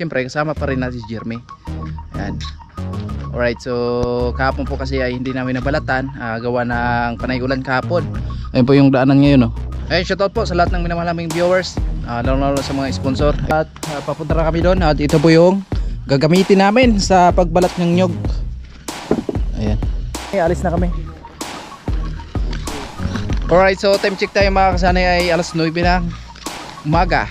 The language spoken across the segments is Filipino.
syempre kasama pa rin natin si Jeremy. Yan. Alright, so kahapon po kasi ay hindi namin nabalatan, gawa ng panay ulan kahapon. Ayun po yung daanan ngayon, no? Ayun, shoutout po sa lahat ng minamahal naming viewers, lalo sa mga sponsor. At papunta na kami doon at ito po yung gagamitin namin sa pagbalat ng nyog. Ayan. Alis na kami. Alright, so time check tayo mga kasanay ay alas 9 ng umaga.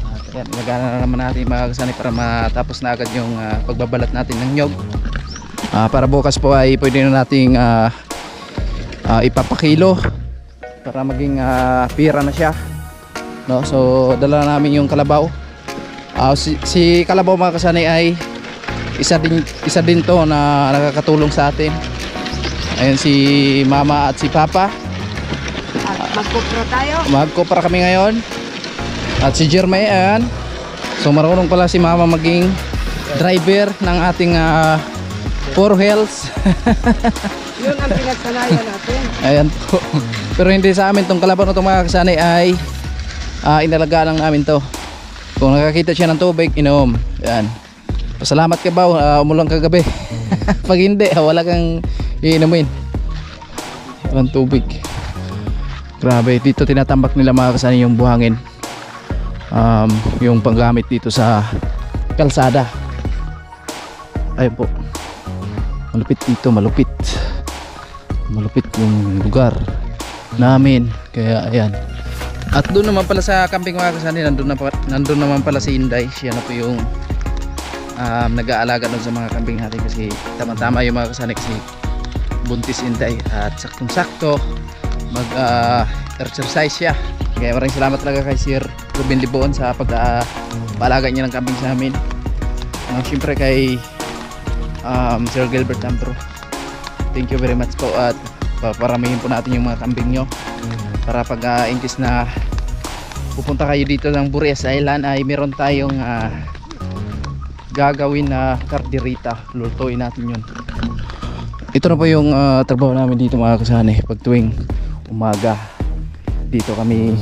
At ayan, ilagana na naman natin mga kasanay para matapos na agad yung pagbabalat natin ng nyog. Para bukas po ay pwede na nating ipapakilo para maging pira na siya, no? So dala namin yung kalabaw. Si kalabaw mga kasanay ay isa din to na nakakatulong sa atin. Ayun si mama at si papa. Magkopra tayo. Magkopra kami ngayon. At si Jeremy, ayan. So marunong pala si mama maging driver ng ating Puro Hills. Yun ang pinagsanayan natin. Ayan po. Pero hindi sa amin tong kalabaw na itong mga kasanay ay inalagaan lang namin to. Kung nakakita siya ng tubig, inom. Ayan. Pasalamat ka ba, umulang kagabi. Pag hindi, wala kang iinumin. Walang tubig. Grabe, dito tinatambak nila mga kasanay yung buhangin. Yung panggamit dito sa kalsada. Ayun po. Malupit dito, malupit. Malupit yung lugar namin. Kaya ayan. At doon naman pala sa camping mga kasanay, nandun naman pala si Inday. Siya na po yung nag-aalaga doon sa mga camping natin, kasi tama-tama yung mga kasanay kasi buntis Inday at saktong-sakto mag-exercise siya. Kaya maraming salamat talaga kay Sir Ruben Liboon sa pag-aalaga niya ng camping sa amin. Siyempre kay Sir Gilbert Ambro, thank you very much po, at paparamihin po natin yung mga camping nyo para pag in case na pupunta kayo dito ng Burias Island ay meron tayong gagawin na karderita. Lutuin natin yun. Ito na po yung trabaho namin dito mga kasanay. Pag tuwing umaga dito kami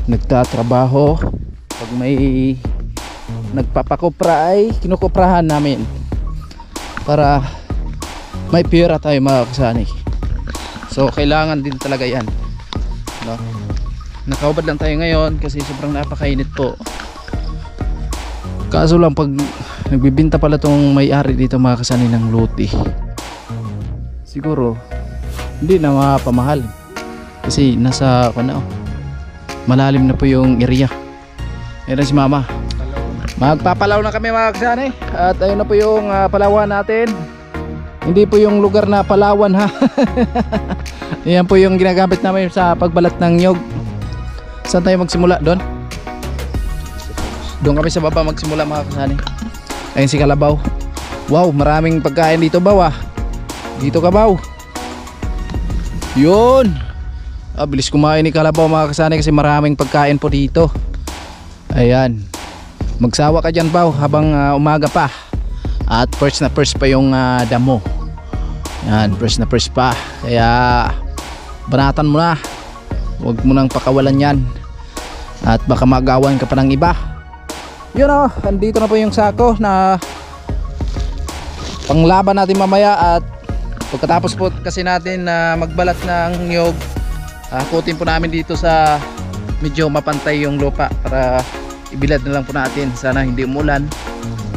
nagtatrabaho. Pag may nagpapakopra ay kinukuprahan namin para may pera tayo mga kasanay. So kailangan din talaga yan, no? Nakaubad lang tayo ngayon kasi sobrang napakainit po. Kaso lang pag nagbibinta pala tong may-ari dito mga kasanay ng luti, siguro hindi na mapamahal kasi nasa malalim na po yung area. Ayan si mama. Magpapalaw na kami mga kasanay. At ayun na po yung palawan natin. Hindi po yung lugar na Palawan, ha. Ayan po yung ginagamit namin sa pagbalat ng nyog. Saan tayo magsimula? Doon? Doon kami sa baba magsimula mga kasanay. Ayun si kalabaw. Wow, maraming pagkain dito baw, Dito ka baw. Yun. Bilis kumain ni kalabaw mga kasanay kasi maraming pagkain po dito. Ayan. Magsawa ka dyan baw habang umaga pa. At first na first pa yung damo. Ayan, first na first pa. Kaya banatan mo na. Huwag mo nang pakawalan yan. At baka magawan ka pa ng iba. Yun andito na po yung sako na panglaban natin mamaya. At pagkatapos po kasi natin magbalat ng nyog, kutin po namin dito sa medyo mapantay yung lupa para ibilad na lang po natin. Sana hindi umulan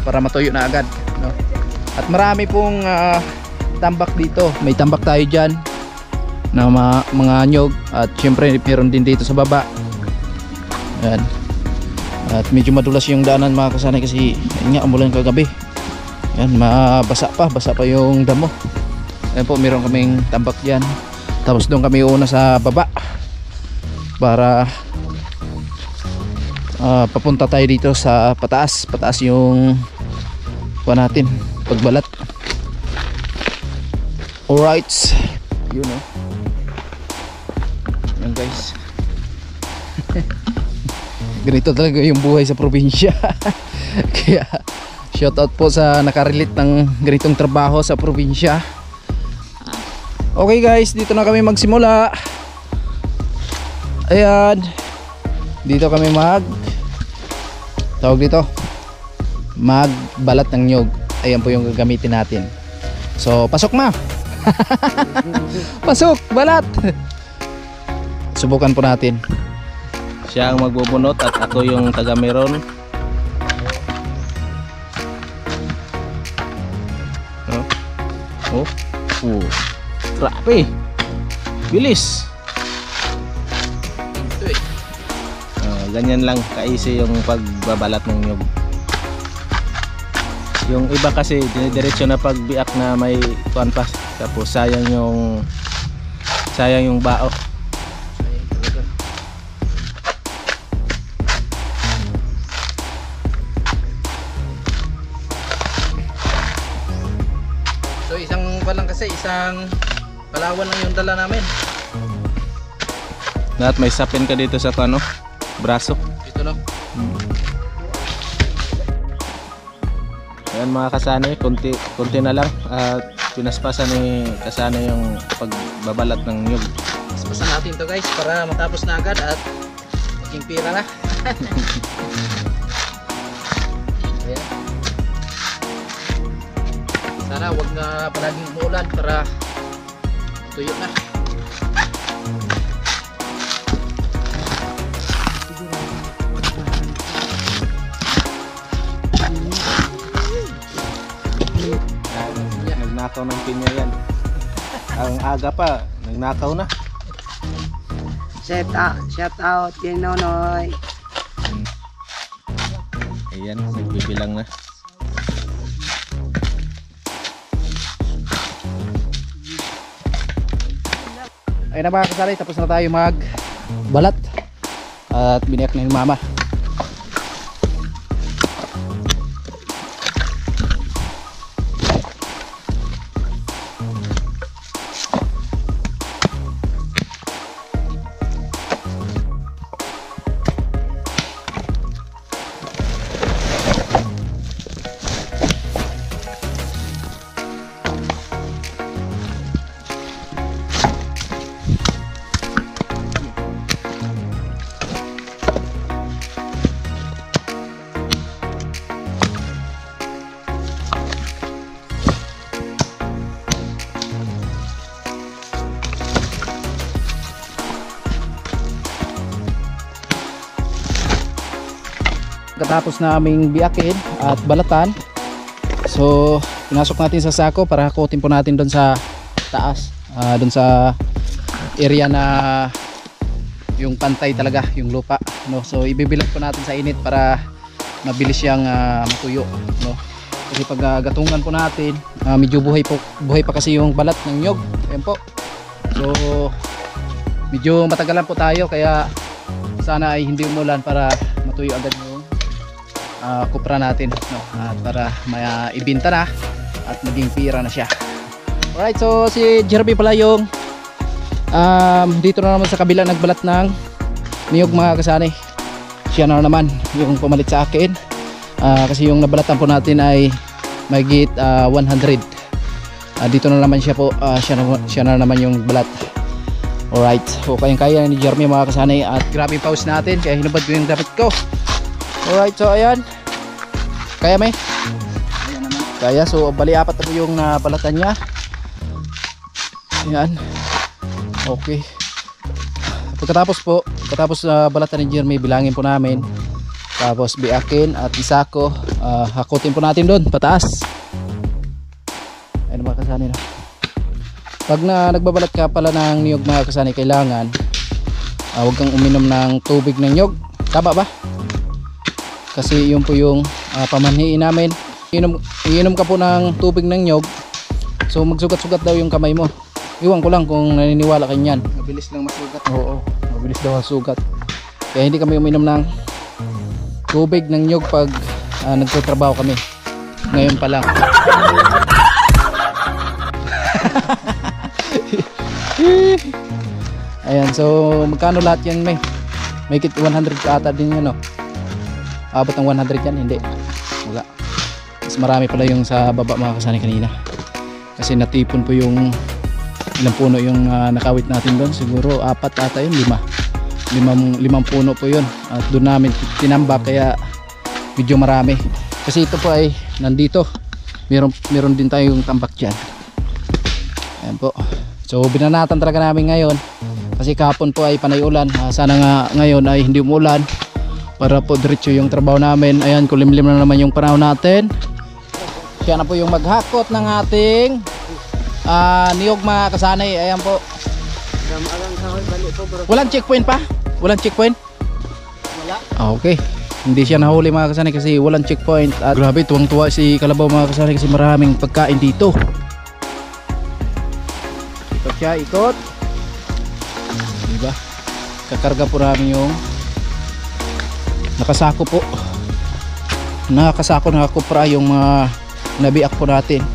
para matuyo na agad, no? At marami pong tambak dito. May tambak tayo dyan na mga nyog. At syempre meron din dito sa baba. Ayan. At medyo madulas yung daanan mga kasanay kasi nga umulan kagabi. Ayan, basa pa yung damo. Ayan po, meron kaming tambak dyan. Tapos doon kami una sa baba para papunta tayo dito sa pataas yung natin pagbalat. Alright, yun yan guys. Ganito talaga yung buhay sa probinsya. Kaya shoutout po sa nakarelate ng ganitong trabaho sa probinsya. Okay guys, dito na kami magsimula. Ayan, dito kami tawag dito, magbalat ng nyug. Ayan po yung gagamitin natin. So pasok ma. Pasok, balat. Subukan po natin. Siya ang magbubunot at ako yung taga meron. Oh. Oh. Grabe. Bilis. Ganyan lang ka-easy yung pagbabalat ng nyug. Yung iba kasi dinidiretso na pagbiak na may kuanpas, tapos sayang yung bao. So isang balang kasi, isang palawan lang yung dala namin. Lahat may sapin ka dito sa ano, braso. Dito no. Ayan mga kasani, konti na lang at pinaspasan ni kasani yung pagbabalat ng nyug. Paspasan natin to guys para matapos na agad at maging pira na. Ayan. Sana wag na palaging umuulan para tuyo na. Nagnakaw ng pinya yan. Ang aga pa, nagnakaw na. Shout out kay Nonoy. Ayan, nagbibilang na. Ayun na mga kasali, tapos na tayo magbalat at biniyak na yung mama. Katapos naming biyakin at balatan, so pinasok natin sa sako para hakutin po natin doon sa taas, doon sa area na yung pantay talaga yung lupa, no? So ibibilad po natin sa init para mabilis siyang matuyo, no? Kasi pag gatungan po natin, medyo buhay pa kasi yung balat ng nyug. Ayan po. So medyo matagalan po tayo, kaya sana ay hindi umulan para matuyo agad yung kupra natin, no? At para maibinta na at maging pira na siya. Alright, so si Jeremy pala yung dito na naman sa kabila nagbalat ng niyog mga kasani. Siya na naman yung pumalit sa akin, kasi yung nabalatan po natin ay mahigit 100. Dito na naman siya po, siya na naman yung balat. Alright, so kayang-kaya ni Jeremy mga kasani, at grabe pause natin kaya hinubad ko yung damit ko. Alright, so ayan. Kaya may? Ayan naman. Kaya, so bali apat na po yung nabalatan niya. Ayan. Okay. Pagkatapos balatan ni Jeremy, bilangin po namin. Tapos biakin at isako, hakutin po natin doon pataas. Ayan mga kasani na. Pag nagbabalat ka pala ng niyog mga kasani, kailangan huwag kang uminom ng tubig ng niyog. Tama ba? Kasi yun po yung pamanhiin namin. Iinom ka po ng tubig ng nyog, so magsugat-sugat daw yung kamay mo. Iwan ko lang kung naniniwala ka niyan. Mabilis lang masugat. Oo, mabilis daw ang sugat. Kaya hindi kami uminom ng tubig ng nyog pag nagtatrabaho kami. Ngayon pa lang. Ayan, so magkano lahat yan may? May 100 ka ata din yun, no? Abot ng 100 yan? Hindi, wala. Mas marami pala yung sa baba mga kasani kanina, kasi natipon po yung ilang puno yung nakawit natin doon. Siguro 4 ata yun, 5 puno po yun, at doon namin tinambak, kaya medyo marami. Kasi ito po ay nandito. Meron din tayong tambak dyan. Ayan po. So binanatan talaga namin ngayon. Kasi kahapon po ay panay ulan. Sana nga ngayon ay hindi umulan. Para po diretso yung trabaho namin. Ayan, kulimlim na naman yung panahon natin. Siya na po yung maghakot ng ating niyog mga kasanay. Ayan po. Walang checkpoint pa? Walang checkpoint? Wala. Okay. Hindi siya nahuli mga kasanay kasi walang checkpoint. At grabe, tuwang-tuwa si Kalabaw mga kasanay kasi maraming pagkain dito. Ikot siya, ikot. Diba? Kakarga po namin yung nakasako po. Nakakupra yung mga nabiak po natin.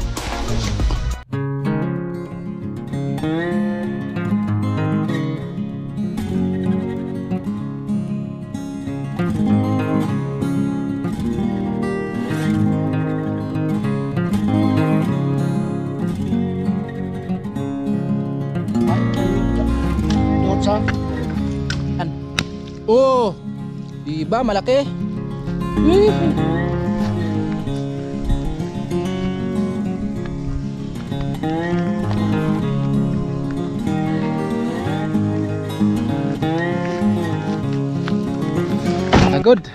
Oh, diba malaki? Good.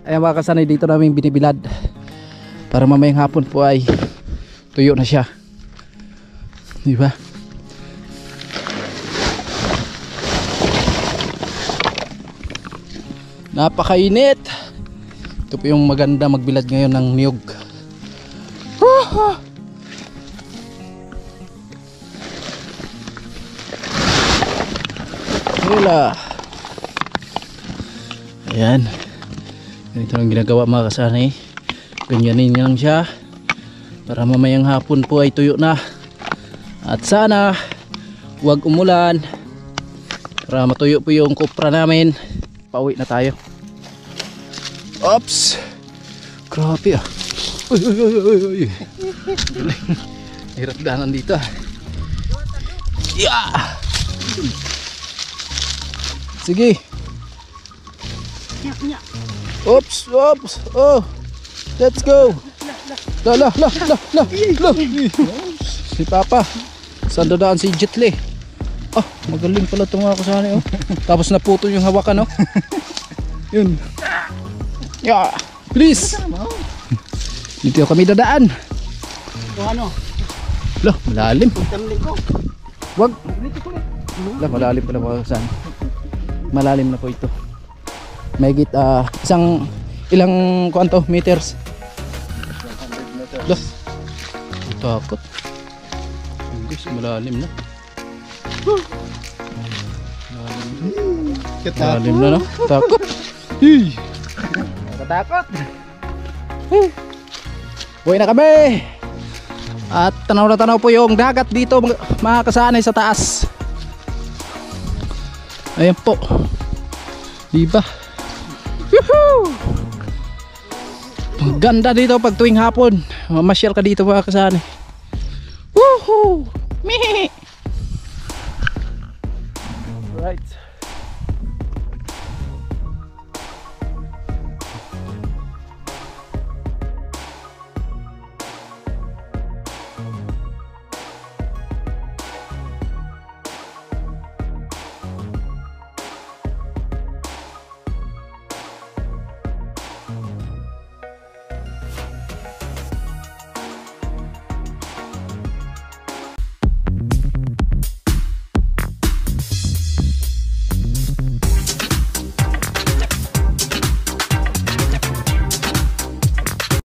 Ayan mga kasanay, dito namin binibilad para mamayang hapon po ay tuyo na siya, diba? Napakainit. Ito po yung maganda magbilad ngayon ng niyog. Wala. Ayan. Ganito ang ginagawa mga kasanay. Ganyanin lang siya para mamayang hapon po ay tuyo na. At sana huwag umulan para matuyo po yung kupra namin. Pauwi na tayo. Oops. Grabe ah. Uy, uy, uy, uy, uy. Hirap dahanan dito ah. Yeah. Sige. Oops, oops. Oh. Let's go. La. Si Papa. Saan dadaan si Jetli? Ah, magaling pala itong mga kasanay oh. Tapos naputo yung hawakan oh. Yun. Yeah, please. Dito kami dadaan. Ito ano? Loh, malalim. Tamling ko. Wag. Lah, malalim pala mga kasanay. Malalim na po ito. Mahigit ilang kuanto meters? 100 meters. Loh. Takot. Guys, malalim na. Malalim na no? Takot. Nakatakot. Uwi na kami. At tanaw na tanaw po yung dagat dito mga kasanay sa taas. Ayan po. Diba? Woohoo! Ganda dito pag tuwing hapon. Mamasyal ka dito mga kasanay. Woohoo! Mihi! Right.